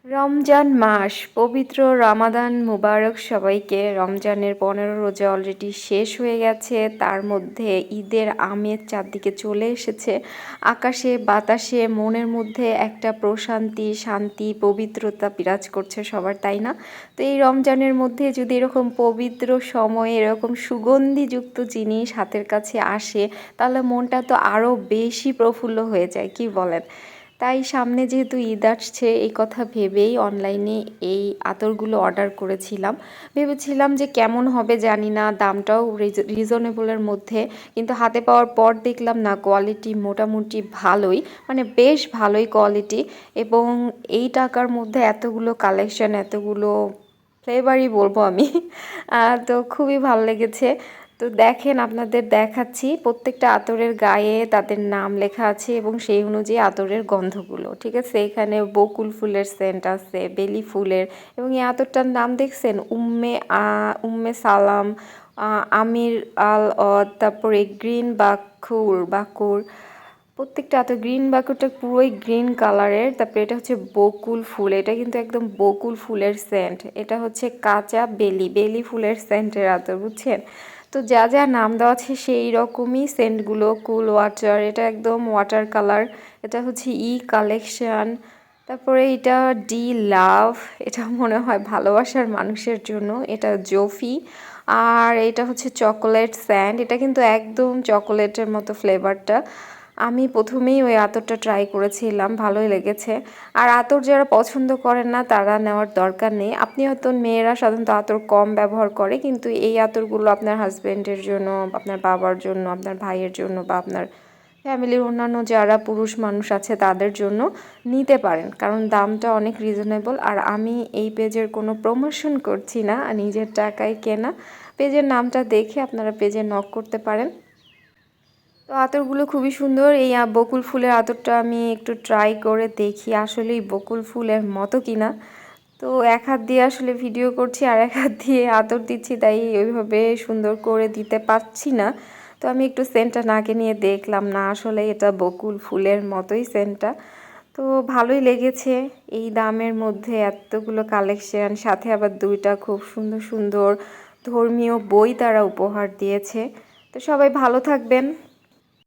রমজান মাস পবিত্র রমাদান মুবারক সবাইকে। রমজানের 15 রোজা অলরেডি শেষ হয়ে গেছে, তার মধ্যে ঈদের আমেজ চারদিকে চলে এসেছে। আকাশে বাতাসে মনের মধ্যে একটা প্রশান্তি, শান্তি, পবিত্রতা বিরাজ করছে সবার, তাই না? তো এই রমজানের মধ্যে যদি এরকম পবিত্র সময়ে এরকম সুগন্ধিযুক্ত জিনিস হাতের কাছে আসে, তাহলে মনটা তো আরও বেশি প্রফুল্ল হয়ে যায়, কি বলেন? তাই সামনে যেহেতু ঈদ আসছে, এই কথা ভেবেই অনলাইনে এই আতরগুলো অর্ডার করেছিলাম। ভেবেছিলাম যে কেমন হবে জানি না, দামটাও রিজনেবলের মধ্যে, কিন্তু হাতে পাওয়ার পর দেখলাম না, কোয়ালিটি মোটামুটি ভালোই, মানে বেশ ভালোই কোয়ালিটি। এবং এই টাকার মধ্যে এতগুলো কালেকশন, এতগুলো ফ্লেভারই বলবো আমি। তো খুবই ভালো লেগেছে। তো দেখেন, আপনাদের দেখাচ্ছি, প্রত্যেকটা আতরের গায়ে তাদের নাম লেখা আছে এবং সেই অনুযায়ী আতরের গন্ধগুলো, ঠিক আছে? এখানে বকুল ফুলের সেন্ট আছে, বেলি ফুলের, এবং এই আতরটার নাম দেখছেন, উম্মে সালাম, আমির আল অদ, তারপরে গ্রিন বাকুর। প্রত্যেকটা আতর গ্রিন বাকুরটা পুরোই গ্রিন কালারের। তারপরে এটা হচ্ছে বকুল ফুল, এটা কিন্তু একদম বকুল ফুলের সেন্ট। এটা হচ্ছে কাঁচা বেলি ফুলের সেন্টের আতর, বুঝছেন? তো যা যা নাম দেওয়া আছে সেই রকমই সেন্টগুলো। কুল ওয়াটার, এটা একদম ওয়াটার কালার। এটা হচ্ছে কালেকশন। তারপরে এটা ডি লাভ, এটা মনে হয় ভালোবাসার মানুষের জন্য। এটা জোফি। আর এটা হচ্ছে চকোলেট স্যান্ড, এটা কিন্তু একদম চকোলেটের মতো ফ্লেভারটা। আমি প্রথমেই ওই আতরটা ট্রাই করেছিলাম, ভালোই লেগেছে। আর আতর যারা পছন্দ করেন না তারা নেওয়ার দরকার নেই। আপনি হয়তো, মেয়েরা সাধারণত আতর কম ব্যবহার করে, কিন্তু এই আতরগুলো আপনার হাজব্যান্ডের জন্য, আপনার বাবার জন্য, আপনার ভাইয়ের জন্য, বা আপনার ফ্যামিলির অন্যান্য যারা পুরুষ মানুষ আছে তাদের জন্য নিতে পারেন, কারণ দামটা অনেক রিজনেবল। আর আমি এই পেজের কোনো প্রমোশন করছি না, নিজের টাকায় কেনা। পেজের নামটা দেখে আপনারা পেজে নক করতে পারেন। তো আতরগুলো খুবই সুন্দর। এই বকুল ফুলের আতরটা আমি একটু ট্রাই করে দেখি আসলেই বকুল ফুলের মতো কিনা। তো এক হাত দিয়ে আসলে ভিডিও করছি আর এক হাত দিয়ে আতর দিচ্ছি, তাই ওইভাবে সুন্দর করে দিতে পারছি না। তো আমি একটু সেন্টটা নাকে নিয়ে দেখলাম, না আসলে এটা বকুল ফুলের মতোই সেন্টটা। তো ভালোই লেগেছে। এই দামের মধ্যে এতগুলো কালেকশন, সাথে আবার দুইটা খুব সুন্দর সুন্দর ধর্মীয় বই তারা উপহার দিয়েছে। তো সবাই ভালো থাকবেন।